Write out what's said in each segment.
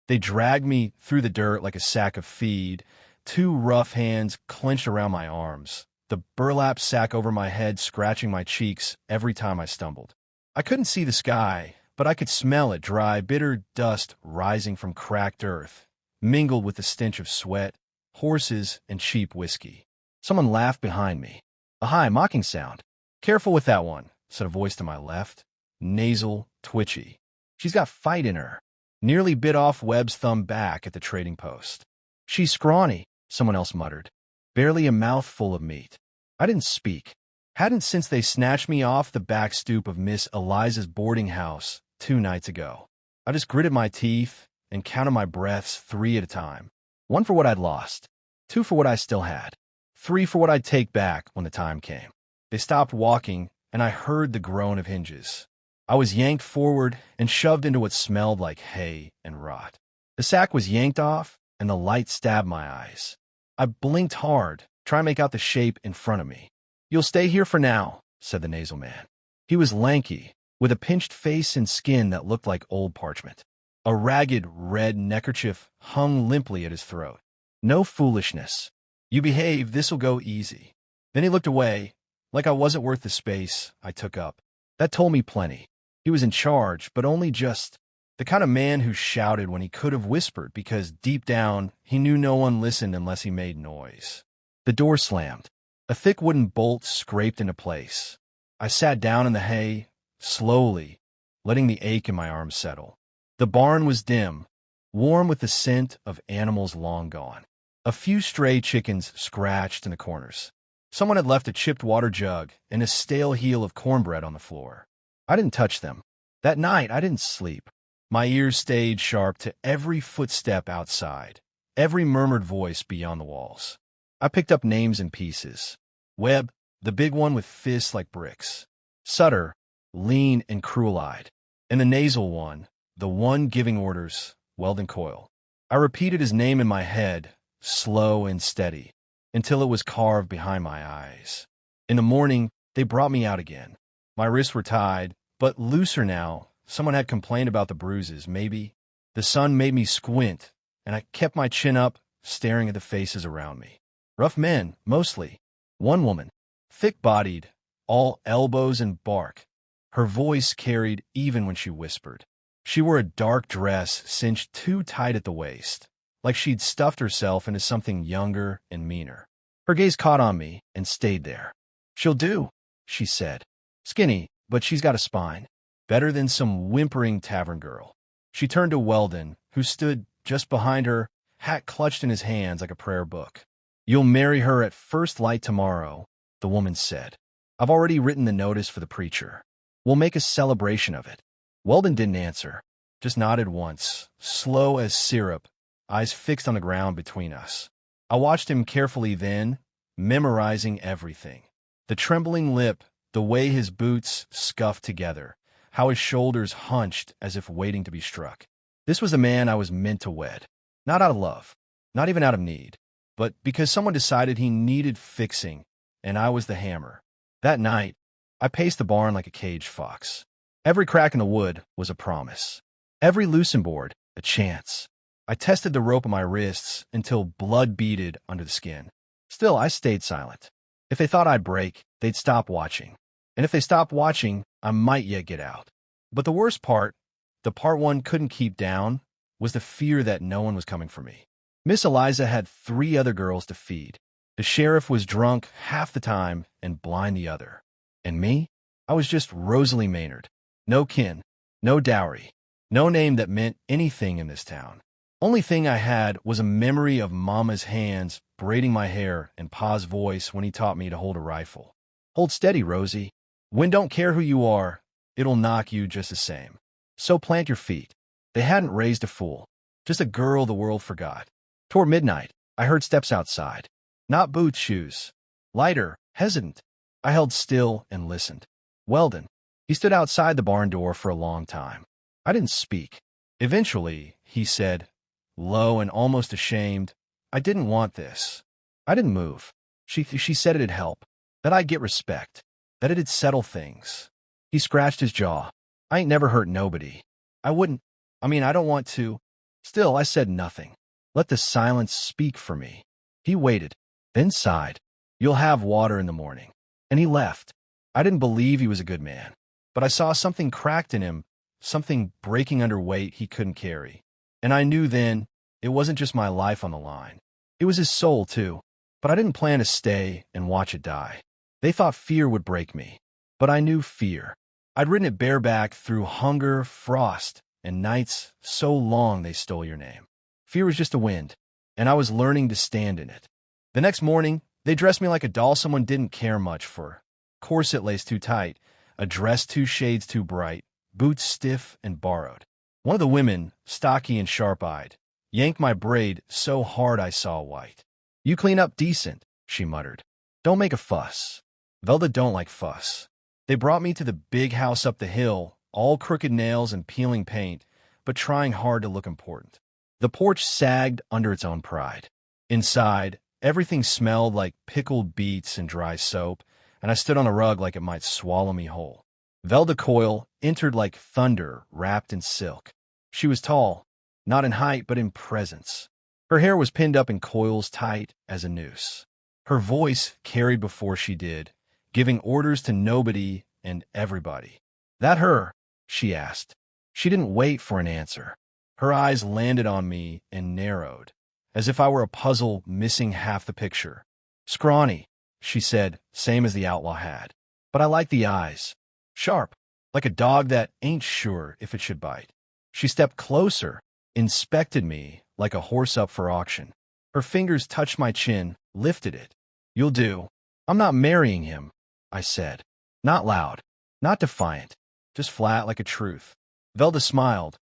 They dragged me through the dirt like a sack of feed, two rough hands clenched around my arms, the burlap sack over my head scratching my cheeks every time I stumbled. I couldn't see the sky, but I could smell it, dry, bitter dust rising from cracked earth, mingled with the stench of sweat, horses, and cheap whiskey. Someone laughed behind me. A high, mocking sound. "Careful with that one," said a voice to my left. Nasal, twitchy. "She's got fight in her." Nearly bit off Webb's thumb back at the trading post. "She's scrawny," someone else muttered. "Barely a mouthful of meat." I didn't speak. Hadn't since they snatched me off the back stoop of Miss Eliza's boarding house 2 nights ago. I just gritted my teeth and counted my breaths 3 at a time. 1 for what I'd lost, 2 for what I still had, 3 for what I'd take back when the time came. They stopped walking, and I heard the groan of hinges. I was yanked forward and shoved into what smelled like hay and rot. The sack was yanked off, and the light stabbed my eyes. I blinked hard, trying to make out the shape in front of me. "You'll stay here for now," said the nasal man. He was lanky, with a pinched face and skin that looked like old parchment. A ragged red neckerchief hung limply at his throat. "No foolishness. You behave, this'll go easy." Then he looked away, like I wasn't worth the space I took up. That told me plenty. He was in charge, but only just. The kind of man who shouted when he could have whispered because deep down he knew no one listened unless he made noise. The door slammed. A thick wooden bolt scraped into place. I sat down in the hay, slowly, letting the ache in my arms settle. The barn was dim, warm with the scent of animals long gone. A few stray chickens scratched in the corners. Someone had left a chipped water jug and a stale heel of cornbread on the floor. I didn't touch them. That night, I didn't sleep. My ears stayed sharp to every footstep outside, every murmured voice beyond the walls. I picked up names and pieces. Webb, the big one with fists like bricks. Sutter, lean and cruel-eyed. And the nasal one, the one giving orders, Weldon Coyle. I repeated his name in my head, slow and steady, until it was carved behind my eyes. In the morning, they brought me out again. My wrists were tied, but looser now. Someone had complained about the bruises, maybe. The sun made me squint, and I kept my chin up, staring at the faces around me. Rough men, mostly. One woman, thick-bodied, all elbows and bark. Her voice carried even when she whispered. She wore a dark dress cinched too tight at the waist, like she'd stuffed herself into something younger and meaner. Her gaze caught on me and stayed there. "She'll do," she said. "Skinny, but she's got a spine. Better than some whimpering tavern girl." She turned to Weldon, who stood just behind her, hat clutched in his hands like a prayer book. "You'll marry her at first light tomorrow," the woman said. "I've already written the notice for the preacher. We'll make a celebration of it." Weldon didn't answer, just nodded once, slow as syrup, eyes fixed on the ground between us. I watched him carefully then, memorizing everything. The trembling lip, the way his boots scuffed together, how his shoulders hunched as if waiting to be struck. This was the man I was meant to wed. Not out of love, not even out of need, but because someone decided he needed fixing, and I was the hammer. That night, I paced the barn like a caged fox. Every crack in the wood was a promise. Every loosened board, a chance. I tested the rope on my wrists until blood beaded under the skin. Still, I stayed silent. If they thought I'd break, they'd stop watching. And if they stopped watching, I might yet get out. But the worst part, the part one couldn't keep down, was the fear that no one was coming for me. Miss Eliza had 3 other girls to feed. The sheriff was drunk half the time and blind the other. And me? I was just Rosalie Maynard. No kin, no dowry, no name that meant anything in this town. Only thing I had was a memory of Mama's hands braiding my hair and Pa's voice when he taught me to hold a rifle. "Hold steady, Rosie. Wind don't care who you are. It'll knock you just the same. So plant your feet." They hadn't raised a fool, just a girl the world forgot. Toward midnight, I heard steps outside. Not boots, shoes. Lighter, hesitant. I held still and listened. Weldon. He stood outside the barn door for a long time. I didn't speak. Eventually, he said, low and almost ashamed, "I didn't want this." I didn't move. She said it'd help, that I'd get respect, that it'd settle things. He scratched his jaw. "I ain't never hurt nobody. I don't want to." Still, I said nothing. Let the silence speak for me. He waited, then sighed. You'll have water in the morning. And he left. I didn't believe he was a good man, but I saw something cracked in him, something breaking under weight he couldn't carry. And I knew then it wasn't just my life on the line. It was his soul, too. But I didn't plan to stay and watch it die. They thought fear would break me, but I knew fear. I'd ridden it bareback through hunger, frost, and nights so long they stole your name. Fear was just a wind, and I was learning to stand in it. The next morning, they dressed me like a doll someone didn't care much for. Corset laced too tight, a dress 2 shades too bright, boots stiff and borrowed. One of the women, stocky and sharp-eyed, yanked my braid so hard I saw white. You clean up decent, she muttered. Don't make a fuss. Velda don't like fuss. They brought me to the big house up the hill, all crooked nails and peeling paint, but trying hard to look important. The porch sagged under its own pride. Inside, everything smelled like pickled beets and dry soap, and I stood on a rug like it might swallow me whole. Velda Coyle entered like thunder wrapped in silk. She was tall, not in height but in presence. Her hair was pinned up in coils tight as a noose. Her voice carried before she did, giving orders to nobody and everybody. That her? She asked. She didn't wait for an answer. Her eyes landed on me and narrowed, as if I were a puzzle missing half the picture. Scrawny, she said, same as the outlaw had. But I like the eyes. Sharp, like a dog that ain't sure if it should bite. She stepped closer, inspected me like a horse up for auction. Her fingers touched my chin, lifted it. You'll do. I'm not marrying him, I said. Not loud, not defiant, just flat like a truth. Velda smiled,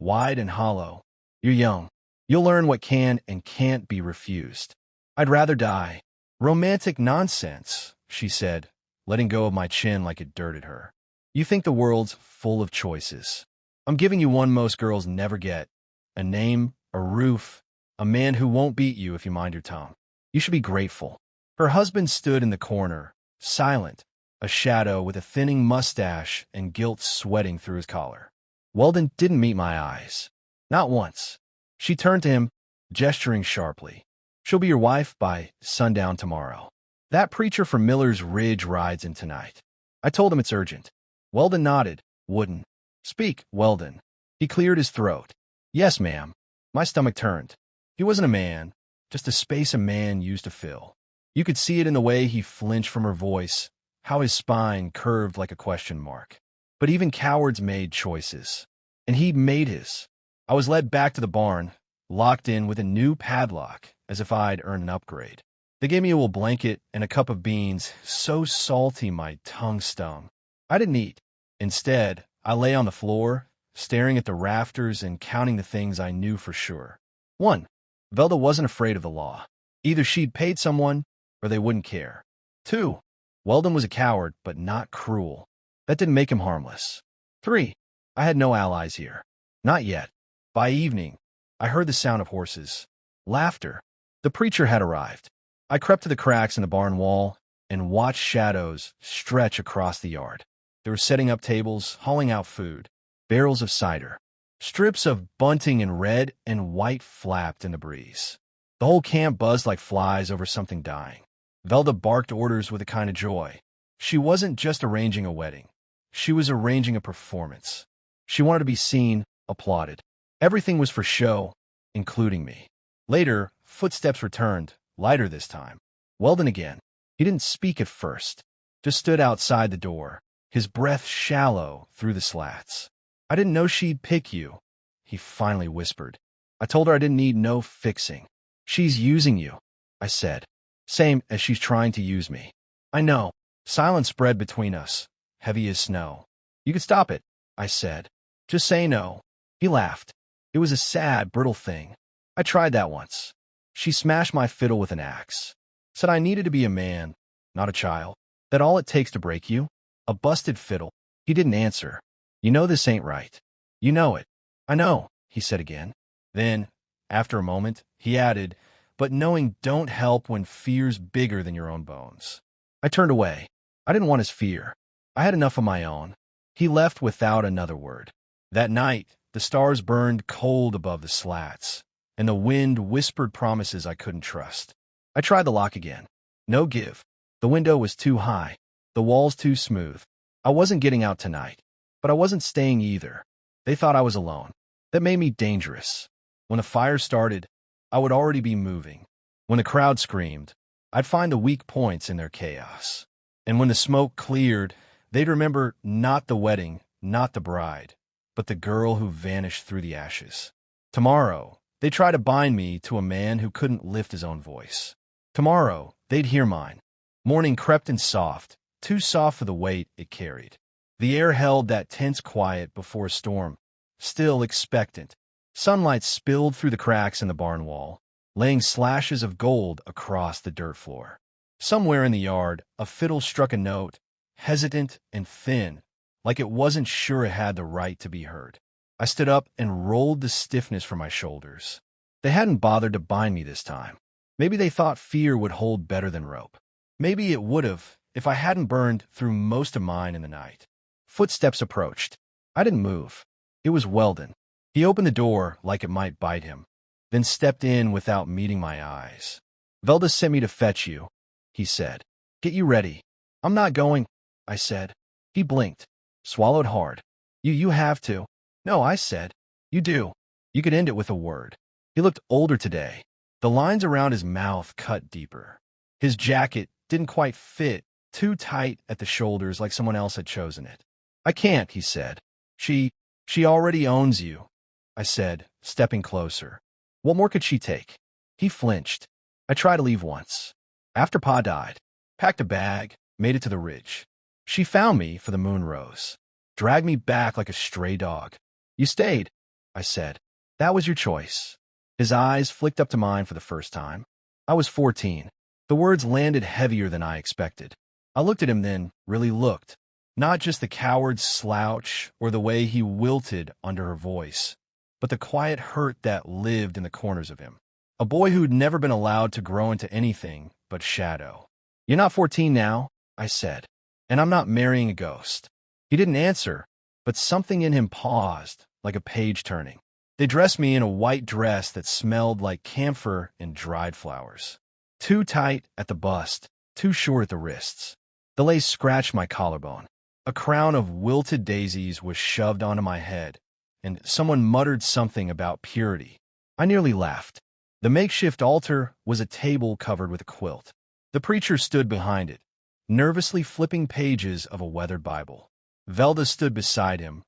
wide and hollow. You're young. You'll learn what can and can't be refused. I'd rather die. Romantic nonsense, she said, letting go of my chin like it dirted her. You think the world's full of choices. I'm giving you one most girls never get. A name, a roof, a man who won't beat you if you mind your tongue. You should be grateful. Her husband stood in the corner, silent, a shadow with a thinning mustache and guilt sweating through his collar. Weldon didn't meet my eyes. Not once. She turned to him, gesturing sharply. She'll be your wife by sundown tomorrow. That preacher from Miller's Ridge rides in tonight. I told him it's urgent. Weldon nodded, wooden. Speak, Weldon. He cleared his throat. Yes, ma'am. My stomach turned. He wasn't a man, just a space a man used to fill. You could see it in the way he flinched from her voice, how his spine curved like a question mark. But even cowards made choices. And he made his. I was led back to the barn, locked in with a new padlock, as if I'd earned an upgrade. They gave me a wool blanket and a cup of beans, so salty my tongue stung. I didn't eat. Instead, I lay on the floor, staring at the rafters and counting the things I knew for sure. 1. Velda wasn't afraid of the law. Either she'd paid someone, or they wouldn't care. 2. Weldon was a coward, but not cruel. That didn't make him harmless. 3. I had no allies here. Not yet. By evening, I heard the sound of horses. Laughter. The preacher had arrived. I crept to the cracks in the barn wall and watched shadows stretch across the yard. They were setting up tables, hauling out food, barrels of cider. Strips of bunting in red and white flapped in the breeze. The whole camp buzzed like flies over something dying. Velda barked orders with a kind of joy. She wasn't just arranging a wedding. She was arranging a performance. She wanted to be seen, applauded. Everything was for show, including me. Later, footsteps returned, lighter this time. Weldon again. He didn't speak at first, just stood outside the door, his breath shallow through the slats. I didn't know she'd pick you, he finally whispered. I told her I didn't need no fixing. She's using you, I said. Same as she's trying to use me. I know. Silence spread between us, heavy as snow. You could stop it, I said. Just say no. He laughed. It was a sad, brittle thing. I tried that once. She smashed my fiddle with an axe. Said I needed to be a man, not a child. That all it takes to break you? A busted fiddle. He didn't answer. You know this ain't right. You know it. I know, he said again. Then, after a moment, he added, but knowing don't help when fear's bigger than your own bones. I turned away. I didn't want his fear. I had enough of my own. He left without another word. That night, The stars burned cold above the slats, and the wind whispered promises I couldn't trust. I tried the lock again. No give. The window was too high, the walls too smooth. I wasn't getting out tonight, but I wasn't staying either. They thought I was alone. That made me dangerous. When the fire started, I would already be moving. When the crowd screamed, I'd find the weak points in their chaos. And when the smoke cleared, they'd remember not the wedding, not the bride, but the girl who vanished through the ashes. Tomorrow, they'd try to bind me to a man who couldn't lift his own voice. Tomorrow, they'd hear mine. Morning crept in soft, too soft for the weight it carried. The air held that tense quiet before a storm, still expectant. Sunlight spilled through the cracks in the barn wall, laying slashes of gold across the dirt floor. Somewhere in the yard, a fiddle struck a note, hesitant and thin, like it wasn't sure it had the right to be heard. I stood up and rolled the stiffness from my shoulders. They hadn't bothered to bind me this time. Maybe they thought fear would hold better than rope. Maybe it would have if I hadn't burned through most of mine in the night. Footsteps approached. I didn't move. It was Weldon. He opened the door like it might bite him, then stepped in without meeting my eyes. "Velda sent me to fetch you," he said. "Get you ready." "I'm not going," I said. He blinked, swallowed hard. You have to." "No," I said. "You do." You could end it with a word. He looked older today. The lines around his mouth cut deeper. His jacket didn't quite fit, too tight at the shoulders like someone else had chosen it. "I can't," he said. She already owns you," I said, stepping closer. "What more could she take?" He flinched. "I tried to leave once. After Pa died. Packed a bag, made it to the ridge. She found me for the moon rose. Dragged me back like a stray dog. You stayed," I said. "That was your choice." His eyes flicked up to mine for the first time. I was 14. The words landed heavier than I expected. I looked at him then, really looked. Not just the coward's slouch or the way he wilted under her voice, but the quiet hurt that lived in the corners of him. A boy who'd never been allowed to grow into anything but shadow. "You're not 14 now," I said, "and I'm not marrying a ghost." He didn't answer, but something in him paused, like a page turning. They dressed me in a white dress that smelled like camphor and dried flowers. Too tight at the bust, too short at the wrists. The lace scratched my collarbone. A crown of wilted daisies was shoved onto my head, and someone muttered something about purity. I nearly laughed. The makeshift altar was a table covered with a quilt. The preacher stood behind it, nervously flipping pages of a weathered Bible. Velda stood beside him,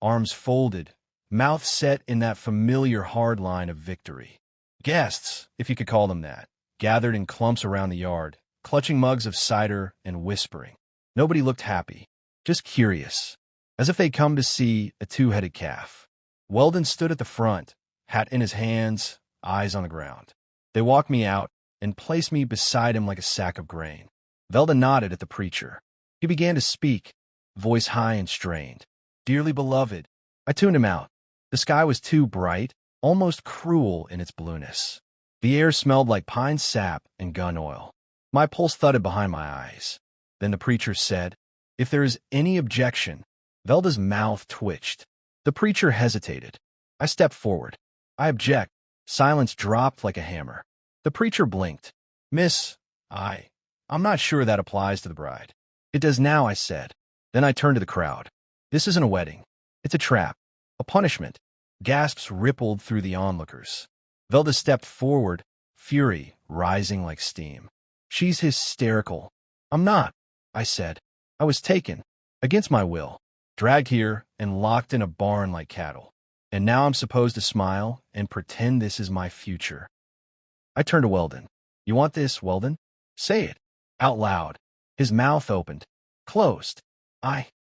arms folded, mouth set in that familiar hard line of victory. Guests, if you could call them that, gathered in clumps around the yard, clutching mugs of cider and whispering. Nobody looked happy, just curious, as if they'd come to see a two-headed calf. Weldon stood at the front, hat in his hands, eyes on the ground. They walked me out and placed me beside him like a sack of grain. Velda nodded at the preacher. He began to speak, voice high and strained. "Dearly beloved." I tuned him out. The sky was too bright, almost cruel in its blueness. The air smelled like pine sap and gun oil. My pulse thudded behind my eyes. Then the preacher said, "If there is any objection." Velda's mouth twitched. The preacher hesitated. I stepped forward. "I object." Silence dropped like a hammer. The preacher blinked. "Miss, I'm not sure that applies to the bride." "It does now," I said. Then I turned to the crowd. "This isn't a wedding. It's a trap. A punishment." Gasps rippled through the onlookers. Velda stepped forward, fury rising like steam. "She's hysterical." "I'm not," I said. "I was taken, against my will, dragged here and locked in a barn like cattle. And now I'm supposed to smile and pretend this is my future." I turned to Weldon. "You want this, Weldon? Say it." Out loud. His mouth opened. Closed.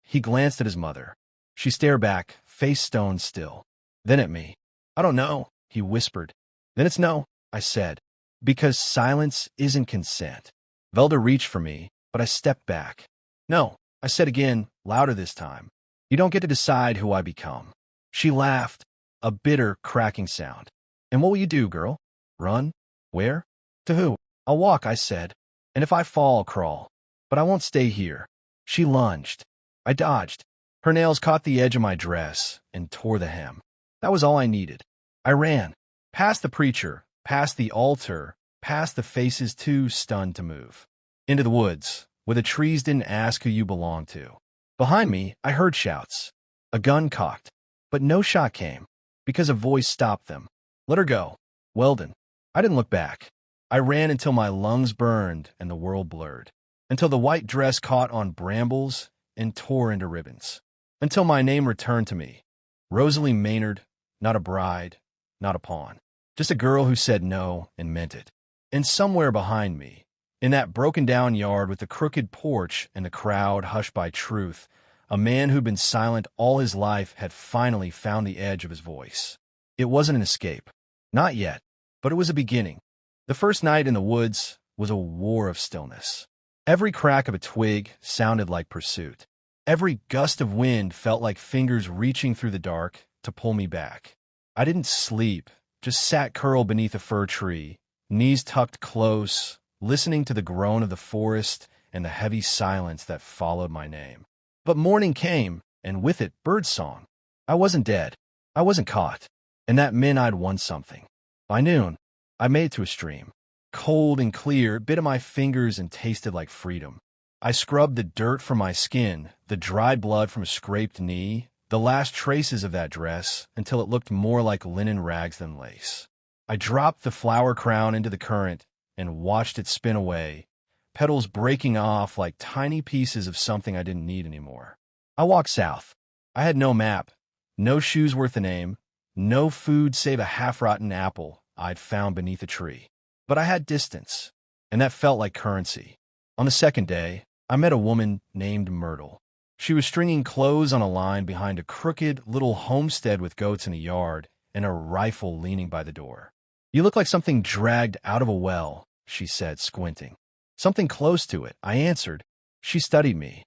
He glanced at his mother. She stared back, face stone still. Then at me. "I don't know," he whispered. "Then it's no," I said. "Because silence isn't consent." Velda reached for me, but I stepped back. "No," I said again, louder this time. "You don't get to decide who I become." She laughed, a bitter, cracking sound. "And what will you do, girl? Run? Where? To who?" "I'll walk," I said. "And if I fall, I'll crawl. But I won't stay here." She lunged. I dodged. Her nails caught the edge of my dress and tore the hem. That was all I needed. I ran. Past the preacher, past the altar, past the faces too stunned to move. Into the woods, where the trees didn't ask who you belonged to. Behind me, I heard shouts. A gun cocked. But no shot came, because a voice stopped them. Let her go. Weldon. I didn't look back. I ran until my lungs burned and the world blurred. Until the white dress caught on brambles and tore into ribbons. Until my name returned to me. Rosalie Maynard, not a bride, not a pawn. Just a girl who said no and meant it. And somewhere behind me, in that broken-down yard with the crooked porch and the crowd hushed by truth, a man who'd been silent all his life had finally found the edge of his voice. It wasn't an escape. Not yet, but it was a beginning. The first night in the woods was a war of stillness. Every crack of a twig sounded like pursuit. Every gust of wind felt like fingers reaching through the dark to pull me back. I didn't sleep, just sat curled beneath a fir tree, knees tucked close, listening to the groan of the forest and the heavy silence that followed my name. But morning came, and with it birdsong. I wasn't dead. I wasn't caught. And that meant I'd won something. By noon, I made it to a stream. Cold and clear, it bit at my fingers and tasted like freedom. I scrubbed the dirt from my skin, the dried blood from a scraped knee, the last traces of that dress, until it looked more like linen rags than lace. I dropped the flower crown into the current and watched it spin away, petals breaking off like tiny pieces of something I didn't need anymore. I walked south. I had no map, no shoes worth a name, no food save a half-rotten apple I'd found beneath a tree. But I had distance, and that felt like currency. On the second day, I met a woman named Myrtle. She was stringing clothes on a line behind a crooked little homestead with goats in a yard and a rifle leaning by the door. You look like something dragged out of a well, she said, squinting. Something close to it, I answered. She studied me.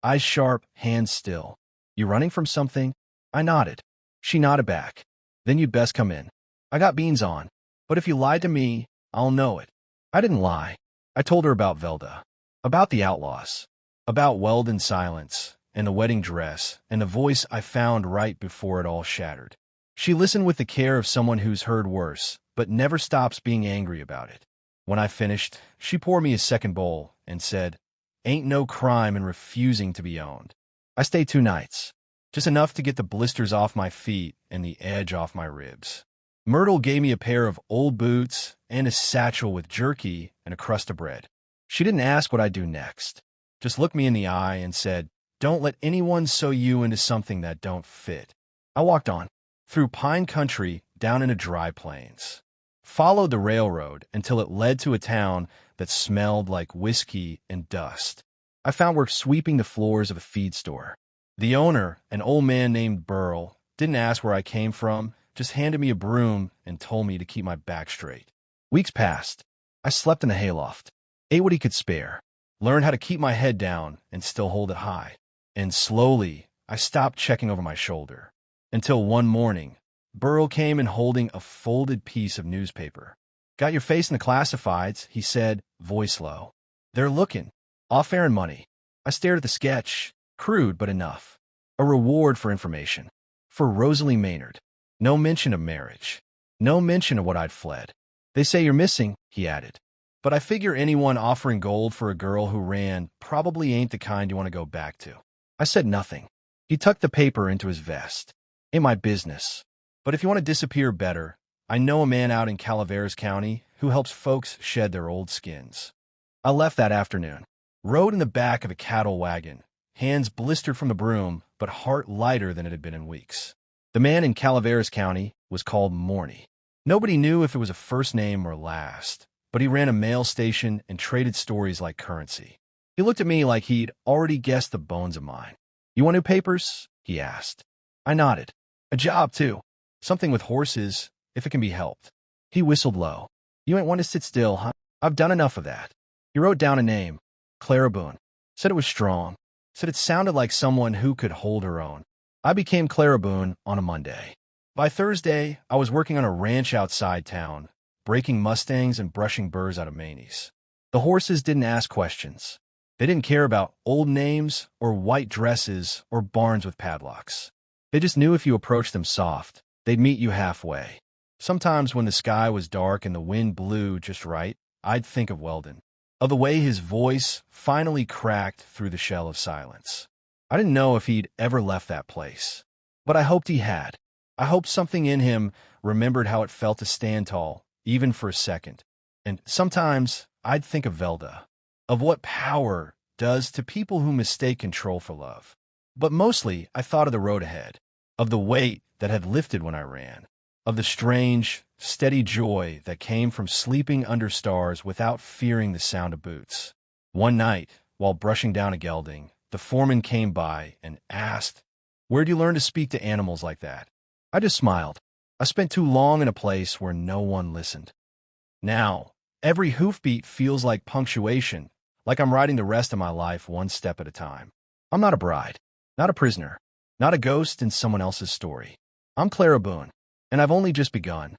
Eyes sharp, hands still. You running from something? I nodded. She nodded back. Then you'd best come in. I got beans on. But if you lied to me, I'll know it. I didn't lie. I told her about Velda. About the outlaws. About Weldon's silence, and the wedding dress, and the voice I found right before it all shattered. She listened with the care of someone who's heard worse, but never stops being angry about it. When I finished, she poured me a second bowl and said, "Ain't no crime in refusing to be owned." I stayed 2 nights, just enough to get the blisters off my feet and the edge off my ribs. Myrtle gave me a pair of old boots and a satchel with jerky and a crust of bread. She didn't ask what I'd do next, just looked me in the eye and said, "Don't let anyone sew you into something that don't fit." I walked on, through pine country down into dry plains. Followed the railroad until it led to a town that smelled like whiskey and dust. I found work sweeping the floors of a feed store. The owner, an old man named Burl, didn't ask where I came from, just handed me a broom and told me to keep my back straight. Weeks passed. I slept in the hayloft, ate what he could spare, learned how to keep my head down and still hold it high. And slowly, I stopped checking over my shoulder. Until one morning, Burl came in holding a folded piece of newspaper. "Got your face in the classifieds," he said, voice low. "They're looking. Off-airing money." I stared at the sketch. Crude, but enough. A reward for information. For Rosalie Maynard. No mention of marriage. No mention of what I'd fled. "They say you're missing," he added. "But I figure anyone offering gold for a girl who ran probably ain't the kind you want to go back to." I said nothing. He tucked the paper into his vest. "Ain't my business. But if you want to disappear better, I know a man out in Calaveras County who helps folks shed their old skins." I left that afternoon. Rode in the back of a cattle wagon, hands blistered from the broom, but heart lighter than it had been in weeks. The man in Calaveras County was called Morny. Nobody knew if it was a first name or last, but he ran a mail station and traded stories like currency. He looked at me like he'd already guessed the bones of mine. "You want new papers?" he asked. I nodded. "A job, too. Something with horses, if it can be helped." He whistled low. "You ain't one to sit still, huh? I've done enough of that." He wrote down a name, Clara Boone. Said it was strong. Said it sounded like someone who could hold her own. I became Clara Boone on a Monday. By Thursday, I was working on a ranch outside town, breaking mustangs and brushing burrs out of manies. The horses didn't ask questions. They didn't care about old names or white dresses or barns with padlocks. They just knew if you approached them soft, They'd meet you halfway. Sometimes when the sky was dark and the wind blew just right, I'd think of Weldon, of the way his voice finally cracked through the shell of silence. I didn't know if he'd ever left that place, but I hoped he had. I hoped something in him remembered how it felt to stand tall, even for a second. And sometimes I'd think of Velda, of what power does to people who mistake control for love. But mostly, I thought of the road ahead, of the weight that had lifted when I ran, of the strange, steady joy that came from sleeping under stars without fearing the sound of boots. One night, while brushing down a gelding, the foreman came by and asked, "Where'd you learn to speak to animals like that?" I just smiled. I spent too long in a place where no one listened. Now, every hoofbeat feels like punctuation, like I'm writing the rest of my life one step at a time. I'm not a bride, not a prisoner, not a ghost in someone else's story. I'm Clara Boone, and I've only just begun.